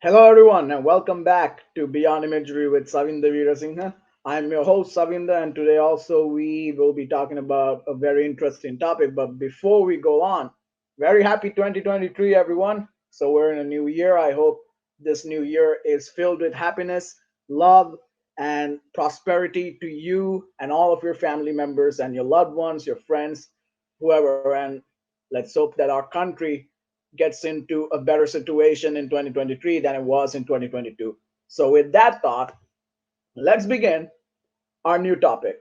Hello, everyone, and welcome back to Beyond Imagery with Sawinde Veerasinghe. I'm your host, Sawinde, and today also we will be talking about a very interesting topic. But before we go on, very happy 2023, everyone. So, we're in a new year. I hope this new year is filled with happiness, love, and prosperity to you and all of your family members and your loved ones, your friends, whoever. And let's hope that our country gets into a better situation in 2023 than it was in 2022. So, with that thought, let's begin our new topic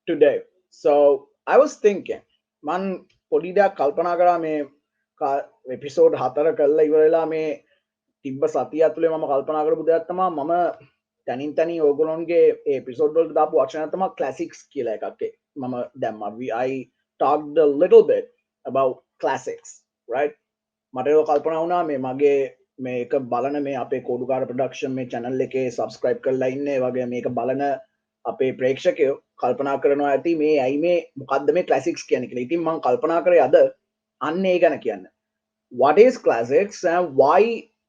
today. So, I was thinking, man, පොඩි දෙයක් කල්පනා කරා මේ episode 4 කරලා ඉවරලා මේ තිබ්බ සතිය ඇතුලේ මම කල්පනා කරපු දෙයක් තමයි මම තනින් තනි ඕගොල්ලොන්ගේ ඒ එපිසෝඩ් වලට දාපු වචනයක් තමයි classics කියලා එකක්. මම දැම්මා. I talked a little bit about classics, right? මට ඒක කල්පනා වුණා මේ මගේ මේක බලන මේ අපේ කෝඩුකාර ප්‍රොඩක්ෂන් මේ channel එකේ subscribe කරලා ඉන්නේ වගේ මේක බලන අපේ ප්‍රේක්ෂකයෝ කල්පනා කරනවා ඇති මේ ඇයි මේ මොකද්ද මේ classics කියන්නේ කියලා. ඉතින් මම කල්පනා කරේ අද අන්න ඒ ගැන කියන්න. What is classics and why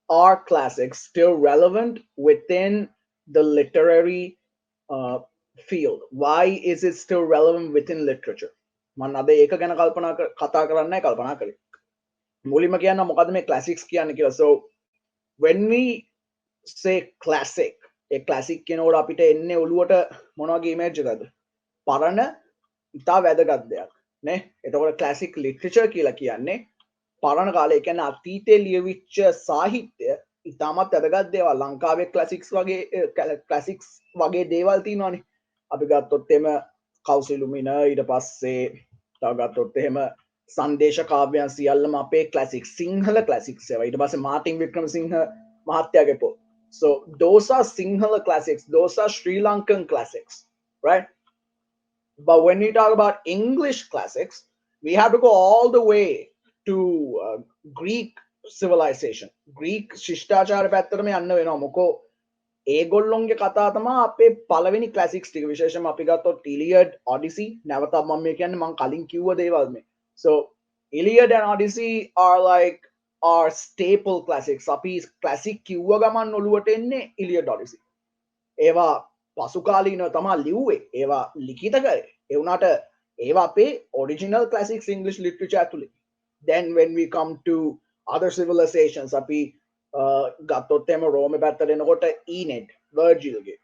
are classics still relevant within the literary field? Why is it still relevant within literature? මම අද ඒක ගැන කතා කරන්නයි කල්පනා කරේ. මුලින්ම කියන්න මොකද්ද මේ classics කියන්නේ කියලා. So when we say classic, A classic කියනකොට අපිට එන්නේ ඔළුවට මොන වගේ image එකක්ද? පරණ ඉතා වැදගත් දෙයක් නේ. එතකොට classic literature කියලා කියන්නේ පරණ කාලේ කියන්නේ අතීතයේ ලියවිච්ච සාහිත්‍ය ඉතාමත් වැදගත් දේවල්. ලංකාවේ classics වගේ දේවල් තියෙනවානේ. අපි ගත්තොත් එම කෞසිලුමින ඊට පස්සේ තව ගත්තොත් එහෙම සංදේශ කාව්‍යයන් සියල්ලම අපේ classics සිංහල classics ඒවා. ඊට පස්සේ මාටින් වික්‍රමසිංහ මහත්තයාගේ පොත්. So those are Sinhala classics, those are Sri Lankan classics, right? But when we talk about English classics, we have to go all the way to Greek civilization. Greek ශිෂ්ටාචාර පැත්තටම යන්න වෙනවා. මොකෝ ඒගොල්ලොන්ගේ කතා තමයි අපේ පළවෙනි classics ටික. විශේෂයෙන්ම අපි ගත්තොත් Iliad, Odyssey. නැවතත් මම මේ කියන්නේ මම කලින් කිව්ව දේවල් මේ. So Iliad and Odyssey are like our staple classics. අපි classic කිව්ව ගමන් ඔළුවට එන්නේ Iliad, Odyssey. ඒවා පසු කාලීනව තමයි ලිව්වේ. ඒවා ලිඛිත කරේ. ඒ වුණාට ඒවා අපේ original classics English literature ඇතුලේ. Then when we come to other civilizations, අපි ගත්තොත් එම රෝම පැත්තට එනකොට Aeneid, Virgilගේ.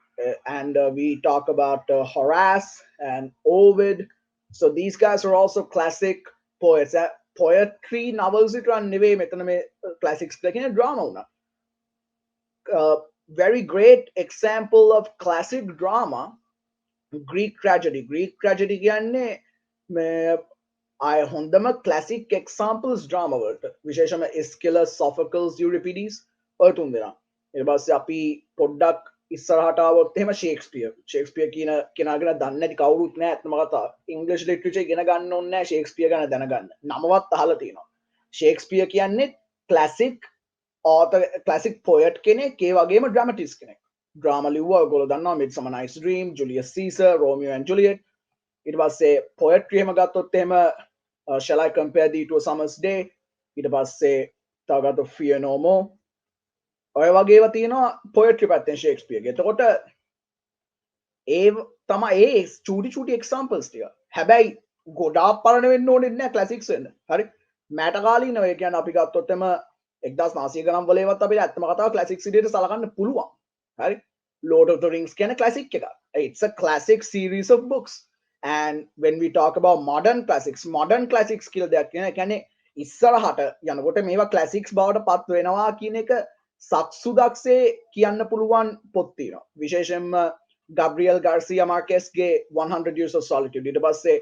And we talk about Horace and Ovid. So these guys are also classic poets. Poetry novels විතරක් නෙවෙයි මෙතන මේ classics කියලා කියන්නේ drama උනා. Very great example of classic drama, Greek tragedy. Greek tragedy කියන්නේ මේ I හොඳම classic examples drama වලට. විශේෂයෙන්ම Aeschylus, Sophocles, Euripides ඔය තුන් දෙනා. ඊට පස්සේ අපි පොඩ්ඩක් ඉස්සරහට ආවොත් එහෙම ෂේක්ස්පියර් කියන කෙනා ගැන දන්නේ නැති කවුරුත් නැහැ අත්ම කතාව. ඉංග්‍රීසි ලිටරේචර් ඉගෙන ගන්න ඕනේ නැහැ ෂේක්ස්පියර් ගැන දැනගන්න. නමවත් අහලා තියෙනවා. ෂේක්ස්පියර් කියන්නේ classic author, classic poet කෙනෙක්, ඒ වගේම dramatist කෙනෙක්. drama ලිව්වා ඔයගොල්ලෝ දන්නවා Midsummer Night's Dream, Julius Caesar, Romeo and Juliet. ඊට පස්සේ poetry එහෙම ගත්තොත් එහෙම Shall I compare thee to a summer's day? ඊට පස්සේ තව ගත්තොත් Fear No More. ඔය වගේව තියෙනවා poetry පැත්තෙන් ෂේක්ස්පියර්ගේ. එතකොට ඒ තමයි ඒ චූටි examples ටික. හැබැයි ගොඩාක් පරණ වෙන්න ඕනේ නැහැ classics වෙන්න. හරි? මෑට කාලීනව ඒ කියන්නේ අපි ගත්තොත් එම 1900 ගණන් වලේවත් අපිට ඇත්තම කතාව classics විදිහට සලකන්න පුළුවන්. හරි? Lord of the Rings කියන classic එකක්. It's a classic series of books. And when we talk about modern classics කියලා දෙයක් කියන්නේ ඉස්සරහට යනකොට මේවා classics බවට පත් වෙනවා කියන එක සක්සුදක්සේ කියන්න පුළුවන් පොත් තියෙනවා. විශේෂයෙන්ම Gabriel Garcia Marquezගේ 100 Years of Solitude. ඊට පස්සේ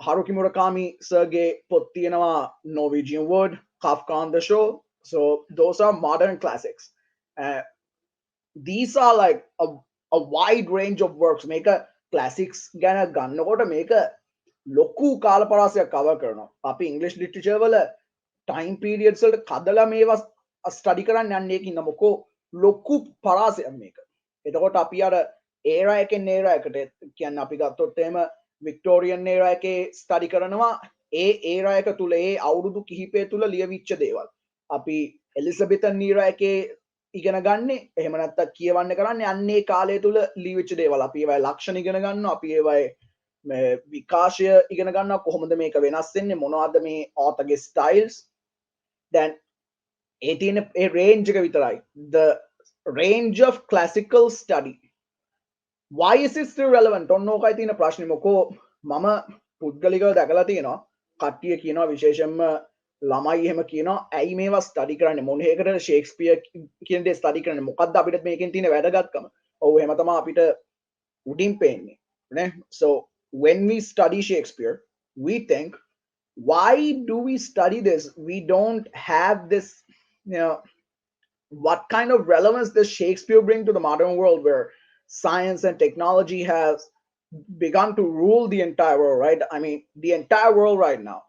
Haruki Murakami සර්ගේ පොත් තියෙනවා Norwegian Wood, Kafka on the Shore. So those are modern classics. These are like a wide range of works. මේක classics ගැන ගන්නකොට මේක ලොකු කාල පරාසයක් cover කරනවා. අපි English literature වල time periods වලට කඩලා මේවා ස්ටඩි කරන්න යන්නේ ඒකින්ද මොකෝ ලොකු පරාසයක් මේක. එතකොට අපි අර era එකෙන් era එකට කියන්නේ අපි ගත්තොත් එහෙම Victorian era එකේ ස්ටඩි කරනවා ඒ era එක තුල ඒ අවුරුදු කිහිපය තුල ලියවිච්ච දේවල්. අපි එලිසබෙතන් නීරා එකේ ඉගෙන ගන්න එහෙම නැත්නම් කියවන්න කරන්නේ අන්නේ කාලය තුල ලියවිච්ච දේවල් අපි ඒවයි ලක්ෂණ ඉගෙන ගන්නවා අපි ඒවයි විකාශය ඉගෙන ගන්නවා කොහොමද මේක වෙනස් වෙන්නේ මොනවද මේ authorගේ styles දැන් ඒ තියෙන ඒ range එක විතරයි the range of classical study why is it still relevant ඔන්න ඕකයි තියෙන ප්‍රශ්නේ මොකෝ මම පුද්ගලිකව දැකලා තියෙනවා කට්ටිය කියනවා විශේෂයෙන්ම ළමයි එහෙම කියනවා ඇයි මේවා ස්ටඩි කරන්නේ මොන හේකට ෂේක්ස්පියර් කියන දේ ස්ටඩි කරන්නේ මොකක්ද අපිට මේකෙන් තියෙන වැදගත්කම ඔව් එහෙම තමයි අපිට උඩින් පේන්නේ නේ so when we study Shakespeare we think why do we study this we don't have this you know what kind of relevance does Shakespeare bring to the modern world where science and technology has begun to rule the entire world, right? I mean, the entire world right now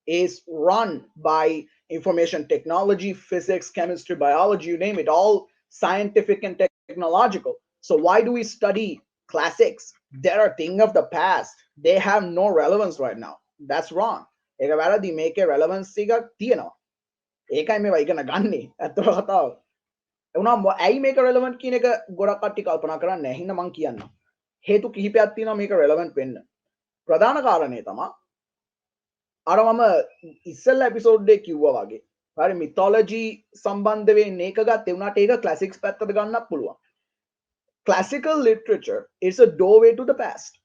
is run by information technology, physics, chemistry, biology, you name it, all scientific and technological. So why do we study classics? They're a thing of the past. They have no relevance right now. That's wrong. ඒක වැරදි මේකේ relevance එකක් තියෙනවා. ඒකයි මේවා ඉගෙන ගන්නේ. ඇත්තම කතාව. එවුනා ඇයි මේක relevant කියන එක ගොඩක් කට්ටිය කල්පනා කරන්නේ නැහැ. හින්දා මම කියන්නම්. හේතු කිහිපයක් තියෙනවා මේක relevant වෙන්න. ප්‍රධාන කාරණේ තමයි අර මම ඉස්සෙල්ලා එපිසෝඩ් එකේ කිව්වා වගේ. හරි mythology සම්බන්ධ වෙන්නේ ඒක ගත්තේ උනාට ඒක classics පැත්තට ගන්නත් පුළුවන්. Classical literature is a doorway to the past.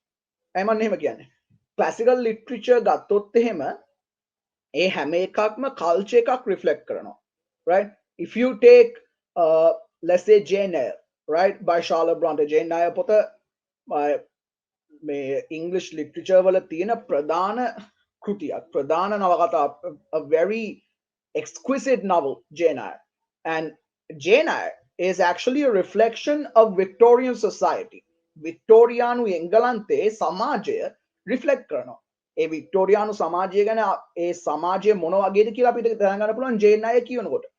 එයි මම එහෙම කියන්නේ. Classical literature ගත්තොත් එහෙම ඒ හැම එකක්ම culture එකක් reflect කරනවා. Right? If you take let's say Jane Eyre, right, by Charlotte Bronte. Jane Eyre පොත මේ English literature වල තියෙන ප්‍රධාන කෘතියක් ප්‍රධාන නවකතා a very exquisite novel Jane Eyre and Jane Eyre is actually a reflection of Victorian society වික්ටෝරියානු එංගලන්තයේ සමාජය reflect කරනවා ඒ වික්ටෝරියානු සමාජය ගැන ඒ සමාජය මොන වගේද කියලා අපිට දැනගන්න පුළුවන් Jane Eyre කියනකොට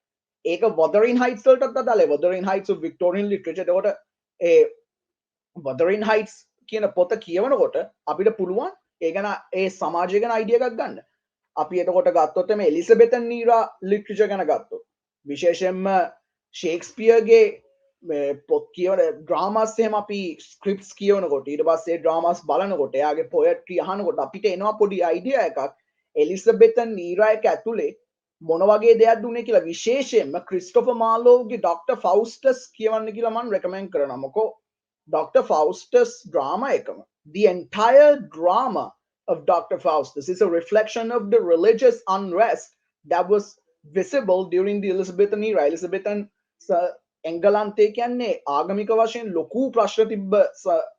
ඒක Wuthering Heights වලටත් අදාළයි Wuthering Heights of Victorian literature එතකොට ඒ Wuthering Heights කියන පොත කියවනකොට අපිට පුළුවන් ඒ ගැන ඒ සමාජය ගැන අයිඩියා එකක් ගන්න. අපි එතකොට ගත්තොත් මේ එලිසබෙතන් නීරා ලිටරචර් ගැන ගත්තොත් විශේෂයෙන්ම ෂේක්ස්පියර්ගේ පොත් කියවන ඩ්‍රාමාස් එහෙම අපි ස්ක්‍රිප්ට්ස් කියවනකොට ඊට පස්සේ ඩ්‍රාමාස් බලනකොට එයාගේ පොයට්‍රි අහනකොට අපිට එනවා පොඩි අයිඩියා එකක් එලිසබෙතන් නීරා එක ඇතුලේ මොන වගේ දෙයක් දුන්නේ කියලා විශේෂයෙන්ම ක්‍රිස්ටොෆර් මාර්ලෝගේ ඩොක්ටර් ෆවුස්ටස් කියවන්න කියලා මම රෙකමෙන්ඩ් කරනවා. මොකෝ Dr. Faustus drama ekam. The entire drama of Dr. Faustus is a reflection of the religious unrest that was visible during the Elizabethan era. Elizabethan Engalante කියන්නේ ආගමික වශයෙන් ලොකු ප්‍රශ්න තිබ්බ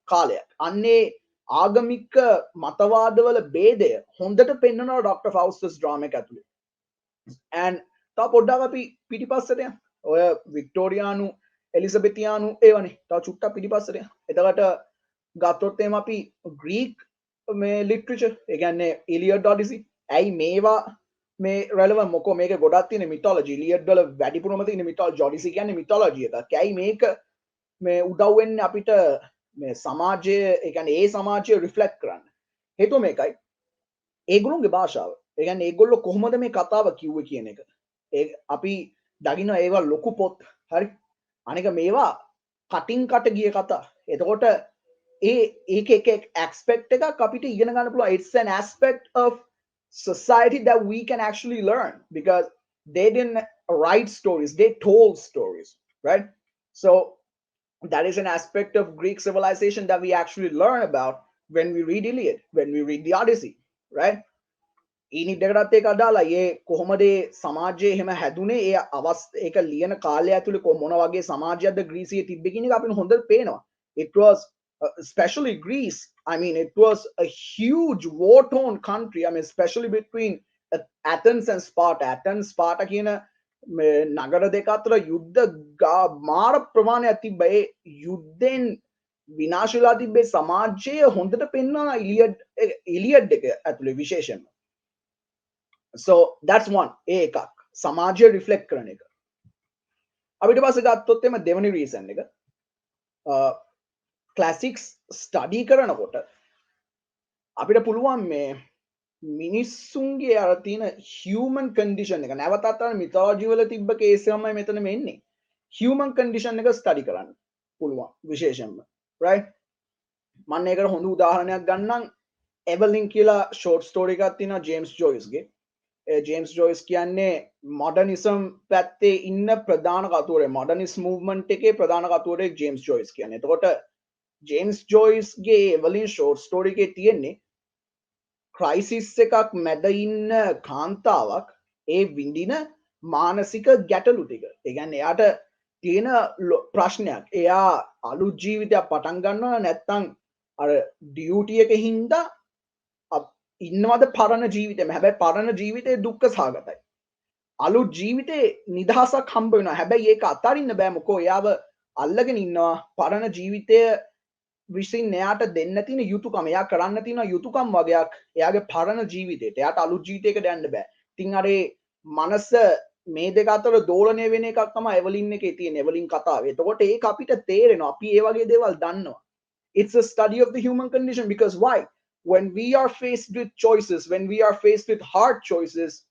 කාලයක්. අන්නේ ආගමික මතවාදවල ભેදය හොඳට පෙන්වනවා Dr. Faustus drama එක ඇතුලේ. And තව පොඩ්ඩක් අපි පිටිපස්සට යමු. ඔය වික්ටෝරියානු එලිසබෙතියානු ඒවනේ තව චුට්ටක් පිටිපස්සට එතකොට ගත්තොත් එහෙම අපි ග්‍රීක් මේ ලිටරචර් ඒ කියන්නේ ඉලියඩ් ඔඩිසි ඇයි මේවා මේ රෙලෙවන්ට් මොකෝ මේකේ ගොඩක් තියෙන මිතොලොජි ඉලියඩ් වල වැඩිපුරම තියෙන මිතොලොජි ඔඩිසි කියන්නේ මිතොලොජි එකක් ඇයි මේක මේ උදව් වෙන්නේ අපිට මේ සමාජය ඒ කියන්නේ ඒ සමාජය රිෆ්ලෙක්ට් කරන්න හේතුව මේකයි ඒගොල්ලෝගේ භාෂාව ඒ කියන්නේ ඒගොල්ලෝ කොහොමද මේ කතාව කිව්වේ කියන එක ඒ අපි දකින්න ඒවා ලොකු පොත් හරි අනික මේවා කටින් කට ගිය කතා. එතකොට ඒක එක aspect එකක් අපිට ඉගෙන ගන්න පුළුවන්. It's an aspect of society that we can actually learn because they didn't write stories, they told stories, right? So that is an aspect of Greek civilization that we actually learn about when we read Iliad, when we read the Odyssey, right? ඊනිත් එකටත් ඒක අදාළයි ඒ කොහොමද සමාජයේ එහෙම හැදුනේ ඒ ඒක ලියන කාලය ඇතුලේ මොන වගේ සමාජයක්ද ග්‍රීසියේ තිබ්බේ කියන එක අපිට හොඳට පේනවා it was especially Greece I mean it was a huge war torn country I mean especially between Athens and Sparta කියන නගර දෙක අතර යුද්ධ මාර ප්‍රමාණයක් තිබ්බා ඒ යුද්ධෙන් විනාශ වෙලා තිබ්බේ සමාජය හොඳට පෙන්වනවා ඉලියඩ් එක ඇතුලේ විශේෂයෙන්ම So that's one එකක් සමාජය රිෆ්ලෙක්ට් කරන එක අපිට පස්සේ ගත්තොත් එම දෙවෙනි රීසන් එක ක්ලාසික්ස් ස්ටඩි කරනකොට අපිට පුළුවන් මේ මිනිස්සුන්ගේ අර තියෙන human condition එක නැවතත් අර mythology වල තිබ්බ කේස් එකමයි මෙතනම එන්නේ. human condition එක study කරන්න පුළුවන් විශේෂයෙන්ම. right? මම ඒකට හොඳ උදාහරණයක් ගන්නම්. එවලින් කියලා short story එකක් තියෙනවා ජේම්ස් ජොයිස්ගේ. ජේම්ස් ජොයිස් කියන්නේ මොඩර්නිසම් පැත්තේ ඉන්න ප්‍රධාන කතුවරේ මොඩර්නිස් මූව්මන්ට් එකේ ප්‍රධාන කතුවරේ ජේම්ස් ජොයිස් කියන්නේ. එතකොට ජේම්ස් ජොයිස්ගේ එවලින් short story එකේ තියෙන්නේ ක්‍රයිසිස් එකක් මැද ඉන්න කාන්තාවක් ඒ විඳින මානසික ගැටලු ටික. ඒ කියන්නේ එයාට තියෙන ප්‍රශ්නයක්. එයා අලුත් ජීවිතයක් පටන් ගන්නවා නැත්නම් අර ඩියුටි එක හින්දා ඉන්නවද පරණ ජීවිතේම. හැබැයි පරණ ජීවිතේ දුක්ඛ සහගතයි. අලුත් ජීවිතේ නිදහසක් හම්බ වෙනවා. හැබැයි ඒක අතාරින්න බෑ. මොකෝ එයාව අල්ලගෙන ඉන්නවා පරණ ජීවිතය විසින් එයාට දෙන්න තියෙන යුතුයකම. එයා කරන්න තියෙන යුතුයකම් වගේක් එයාගේ පරණ ජීවිතේට. එයාට අලුත් ජීවිතයකට යන්න බෑ. ඉතින් අර මනස මේ දෙක අතර දෝලණය වෙන එකක් තමයි එවලින් එකේ තියෙන එවලින් කතාව. එතකොට ඒක අපිට තේරෙනවා. අපි ඒ වගේ දේවල් දන්නවා. It's a study of the human condition because why? When we are faced with choices, when we are faced with hard choices,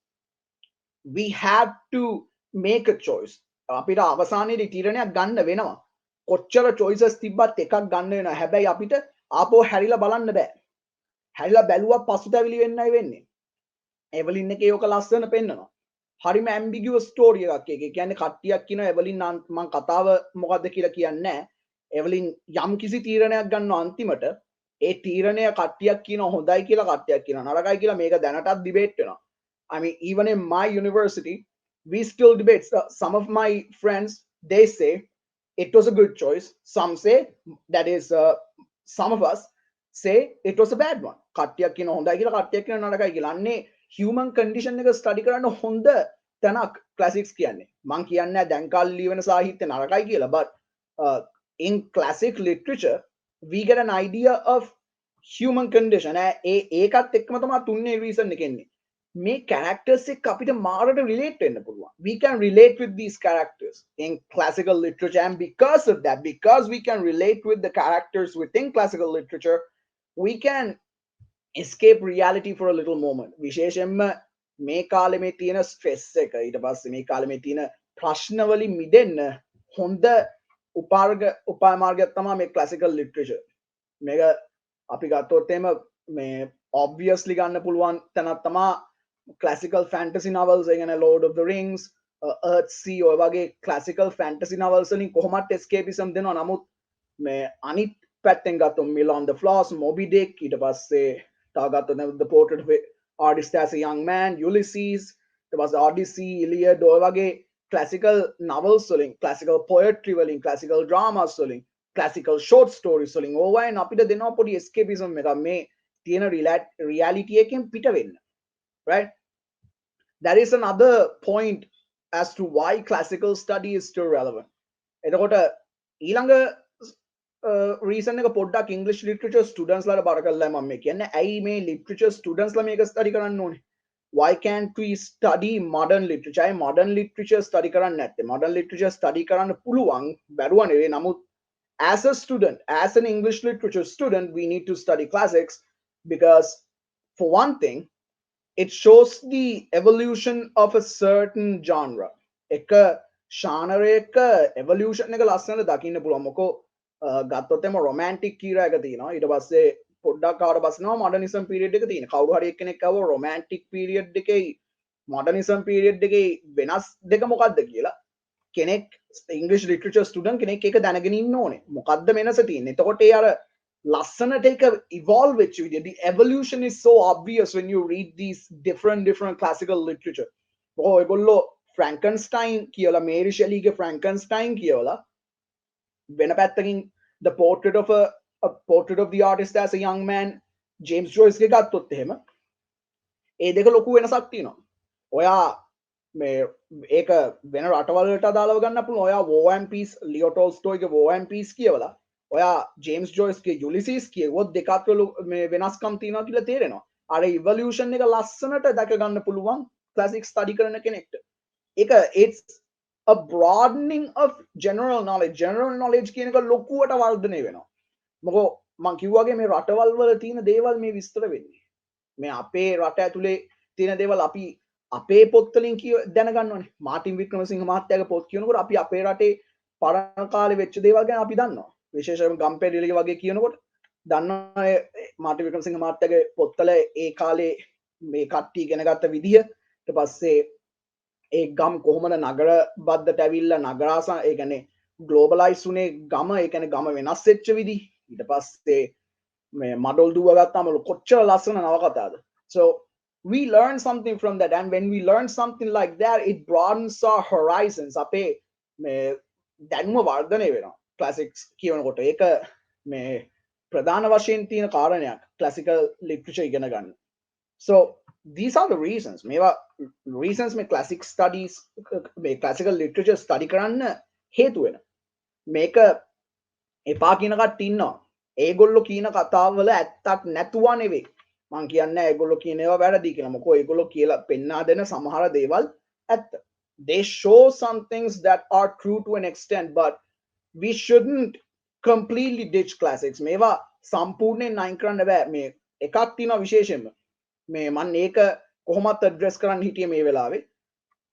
we have to make a choice. අපිට අවසානයේදී තීරණයක් ගන්න වෙනවා. කොච්චර choices තිබ්බත් එකක් ගන්න වෙනවා. හැබැයි අපිට ආපහු හැරිලා බලන්න බෑ. හැරිලා බැලුවා පසුතැවිලි වෙන්නයි වෙන්නේ. එවලින් එකේ ඔක ලස්සන පෙන්නනවා. හරිම ambiguous story එකක් ඒක. ඒ කියන්නේ කට්ටියක් කියනවා එවලින් මම කතාව මොකද්ද කියලා කියන්නේ නැහැ. එවලින් යම් කිසි තීරණයක් ගන්නවා අන්තිමට ඒ තීරණය කට්ටියක් කියනවා හොඳයි කියලා කට්ටියක් කියනවා නරකයි කියලා. මේක දැනටත් debate වෙනවා. I mean, even in my university, we still debate. Some of my friends, they say it was a good choice. Some say that is, some of us say it was a bad one. කට්ටියක් කියනවා හොඳයි කියලා කට්ටියක් කියනවා නරකයි කියලා. අන්නේ human condition එක study කරන්න හොඳ තැනක් classics කියන්නේ. මම කියන්නේ දැන් කාලේ ලියවෙන සාහිත්‍ය නරකයි කියලා. But in classic literature, we get an idea of human condition. ඒකත් එක්කම තමයි තුන්වෙනි reason එක එන්නේ. මේ characters එක්ක අපිට මාරට relate වෙන්න පුළුවන්. We can relate with these characters in classical literature, and because of that, because we can relate with the characters within classical literature, we can escape reality for a little moment. විශේෂයෙන්ම මේ කාලේ මේ තියෙන stress එක ඊට පස්සේ මේ කාලේ මේ තියෙන ප්‍රශ්න වලින් මිදෙන්න හොඳ උපායමාර්ගයක් තමයි මේ classical literature. මේක අපි ගත්තොත් එහෙම මේ obviously ගන්න පුළුවන් තැනක් තමයි classical fantasy novels. ඒ කියන්නේ Lord of the Rings, Earthsea ඔය වගේ classical fantasy novels වලින් කොහොමත් escapism දෙනවා. නමුත් මේ අනිත් පැත්තෙන් ගත්තොත් Mill on the Floss, Moby Dick, ඊට පස්සේ තව ගත්තොත් The Portrait of an Artist as a Young Man, Ulysses, ඊට පස්සේ Odyssey, Iliad ඔය වගේ classical novels වලින්, classical poetry වලින්, classical dramas වලින්, classical short stories වලින් ඕවයින් අපිට දෙනවා පොඩි escapism එකක් මේ තියෙන reality එකෙන් පිට වෙන්න. Right? That is another point as to why classical study is still relevant. එතකොට ඊළඟ reason එක පොඩ්ඩක් English literature students ලාට බාර කරලා මම මේ කියන්නේ ඇයි මේ literature students ලා මේක study කරන්න ඕනේ? Why can't we study modern literature? Modern literature study කරන්න නැත්තේ. Modern literature study කරන්න පුළුවන් බැරුව නෙවෙයි. නමුත් as a student, as an English literature student, we need to study classics because for one thing, it shows the evolution of a certain genre. එක genre එක evolution එක ලස්සනට දකින්න පුළුවන්. මොකෝ ගත්තොත් එම romantic era එක තියෙනවා. ඊට පස්සේ පොඩ්ඩක් ආවට පස්සේනවා modernism period එක තියෙනවා. කවුරු හරි එක්කෙනෙක් ආව romantic period එකේ modernism period එකේ වෙනස් දෙක මොකක්ද කියලා කෙනෙක් English literature student කෙනෙක් ඒක දැනගෙන ඉන්න ඕනේ. මොකක්ද වෙනස තියෙන්නේ? එතකොට ඒ අර ලස්සනට ඒක evolve වෙච්ච විදිය. The evolution is so obvious when you read these different classical literature. මොකෝ ඒගොල්ලෝ Frankenstein කියලා මේරි ෂෙලිගේ Frankenstein කියලා වෙන පැත්තකින් The Portrait of the Artist as a Young Man James Joyce ගේ ගත්තොත් එහෙම ඒ දෙක ලොකු වෙනසක් තියෙනවා. ඔයා මේ ඒක වෙන රටවල් වලට අදාළව ගන්න පුළුවන්. ඔයා War and Peace, Leo Tolstoy ගේ War and Peace කියවලා ඔයා James Joyce ගේ Ulysses කියවුවොත් දෙක අතර මේ වෙනස්කම් තියෙනවා කියලා තේරෙනවා. අර evolution එක ලස්සනට දැක ගන්න පුළුවන් classic study කරන කෙනෙක්ට. ඒක it's a broadening of general knowledge. General knowledge කියන එක ලොකුවට වර්ධනය වෙනවා. මොකෝ මම කිව්වාගේ මේ රටවල් වල තියෙන දේවල් මේ විස්තර වෙන්නේ. මේ අපේ රට ඇතුලේ තියෙන දේවල් අපි අපේ පොත්වලින් දැනගන්න ඕනේ. මාටින් වික්‍රමසිංහ මහත්තයාගේ පොත් කියනකොට අපි අපේ රටේ පරණ කාලේ වෙච්ච දේවල් ගැන අපි දන්නවා. විශේෂයෙන්ම ගම්පෙරළිය වගේ කියනකොට දන්නවා මාටින් වික්‍රමසිංහ මහත්තයාගේ පොත්වල ඒ කාලේ මේ කට්ටිය ඉගෙන ගත්ත විදිහ. ඊට පස්සේ ඒ ගම් කොහොමද නගර බද්දට ඇවිල්ලා නගරාසා ඒ කියන්නේ ග්ලෝබලයිස් වුනේ ගම ඒ කියන්නේ ගම වෙනස් වෙච්ච විදි. ඊට පස්සේ මේ මඩොල් දුව ගත්තාම කොච්චර ලස්සන නවකතාවද. So we learn something from that, and when we learn something like that, it broadens our horizons. අපේ මේ දැනුම වර්ධනය වෙනවා classics කියනකොට. ඒක මේ ප්‍රධාන වශයෙන් තියෙන කාරණයක් classical literature ඉගෙන ගන්න. So these are the reasons. මේවා reasons මේ classic studies මේ classical literature study කරන්න හේතු වෙන. මේක එපා කියන කට්ටිය ඉන්නවා. ඒගොල්ලෝ කියන කතාවල ඇත්තක් නැතුව නෙවෙයි. මං කියන්නේ ඒගොල්ලෝ කියන ඒවා වැරදි කියලා. මොකෝ ඒගොල්ලෝ කියලා පෙන්වා දෙන සමහර දේවල් ඇත්ත. They show some things that are true to an extent, but we shouldn't completely ditch classics. මේවා සම්පූර්ණයෙන් අයින් කරන්න බෑ. මේ එකක් තියෙනවා විශේෂයෙන්ම. මේ මම ඒක කොහොමත් ඇඩ්‍රස් කරන්න හිටියේ මේ වෙලාවේ.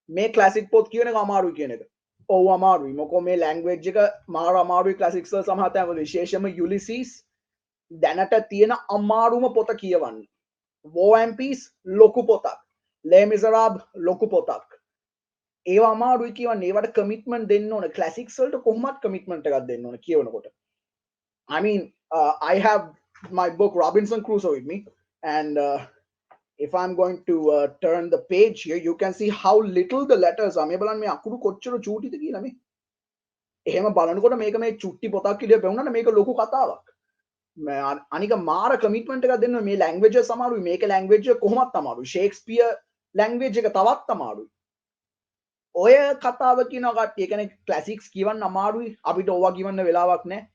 මේ ක්ලාසික් පොත් කියන එක අමාරුයි කියන එක. ඔව් අමාරුයි. මොකෝ මේ ලැන්ග්වේජ් එක මාර අමාරුයි ක්ලාසික්ස් වල සමහර තැන්වල විශේෂයෙන්ම යුලිසිස් දැනට තියෙන අමාරුම පොත කියවන්න. War and Peace ලොකු පොතක්. Les Miserables ලොකු පොතක්. ඒවා අමාරුයි කියවන්න. ඒවට කමිට්මන්ට් දෙන්න ඕන. ක්ලාසික්ස් වලට කොහොමත් කමිට්මන්ට් එකක් දෙන්න ඕන කියවනකොට. I mean, I have my book Robinson Crusoe with me, and if I'm going to turn the page here, you can see how little the letters are. මේ බලන්න මේ අකුරු කොච්චර චූටිද කියලා මේ. එහෙම බලනකොට මේක මේ චුට්ටි පොතක් කියලා පෙවුනට මේක ලොකු කතාවක්. අනික මාර කමිට්මන්ට් එකක් දෙන්න මේ ලැන්ග්වේජ් එක අමාරුයි. මේක ලැන්ග්වේජ් එක කොහොමත් අමාරුයි. ෂේක්ස්පියර් ලැන්ග්වේජ් එක තවත් අමාරුයි. ඔය කතාව කියන කට්ටිය කියන්නේ ක්ලාසික්ස් කියවන්න අමාරුයි. අපිට ඕවා කියවන්න වෙලාවක් නැහැ.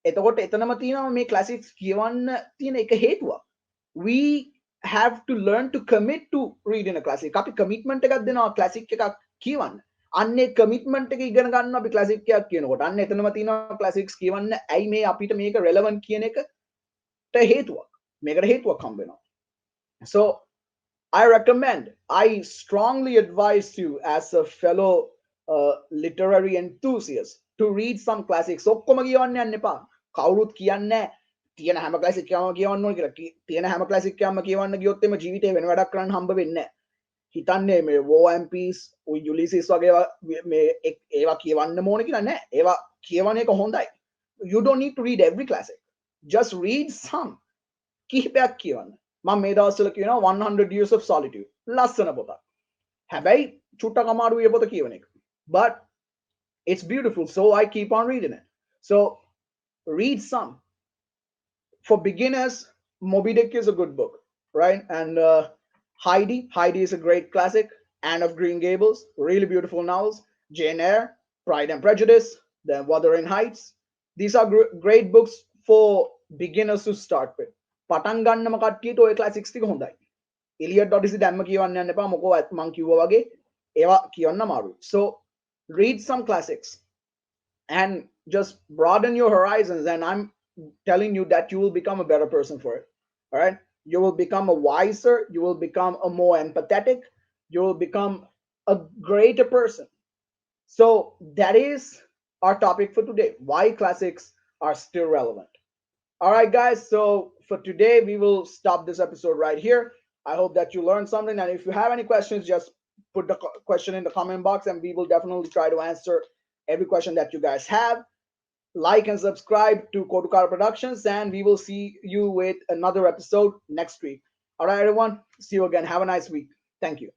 එතකොට එතනම තියෙනවා මේ ක්ලාසික්ස් කියවන්න තියෙන එක හේතුවක්. We have to learn to commit to reading a classic. අපි commitment එකක් දෙනවා classic එකක් කියවන්න. අන්නේ commitment එක ඉගෙන ගන්න අපි classic එකක් කියනකොට. අන්න එතනම තියෙනවා classics කියවන්න. ඇයි මේ අපිට මේක relevant කියන එකට හේතුවක්. මේකට හේතුවක් හම්බ වෙනවා. So I strongly advise you as a fellow literary enthusiast to read some classics. ඔක්කොම කියවන්න යන්න එපා. කවුරුත් කියන්නේ තියෙන හැම ක්ලාසික් එකක්ම කියවන්න ඕන කියලා. තියෙන හැම ක්ලාසික් එකක්ම කියවන්න ගියොත් එම ජීවිතේ වෙන වැඩක් කරන්න හම්බ වෙන්නේ නැහැ. හිතන්නේ මේ War and Peace, Ulysses වගේ මේ ඒවා කියවන්න ඕන කියලා නෑ. ඒවා කියවන එක හොඳයි. You don't need to read every classic. Just read some. කිහිපයක් කියවන්න. මම මේ දවස්වල කියනවා 100 Years of Solitude. ලස්සන පොතක්. හැබැයි චුට්ටක් අමාරුයි පොත කියවන එක. But it's beautiful, so I keep on reading it. So read some. For beginners, Moby Dick is a good book, right? And Heidi is a great classic. Anne of Green Gables, really beautiful novels. Jane Eyre, Pride and Prejudice, then Wuthering Heights. These are great books for beginners to start with. පටන් ගන්නම කට්ටියට ඔය classics ටික හොඳයි. Eliot Odyssey දැම්ම කියවන්න යන්න එපා. මොකෝ මං කිව්වා වගේ ඒවා කියවන්න අමාරුයි. So read some classics and just broaden your horizons, and I'm telling you that you will become a better person for it. All right, you will become a wiser, you will become a more empathetic, you will become a greater person. So that is our topic for today, why classics are still relevant. All right guys, so for today we will stop this episode right here. I hope that you learned something, and if you have any questions, just put the question in the comment box and we will definitely try to answer every question that you guys have. Like and subscribe to Kodukara Productions, and we will see you with another episode next week. All right, everyone. See you again. Have a nice week. Thank you.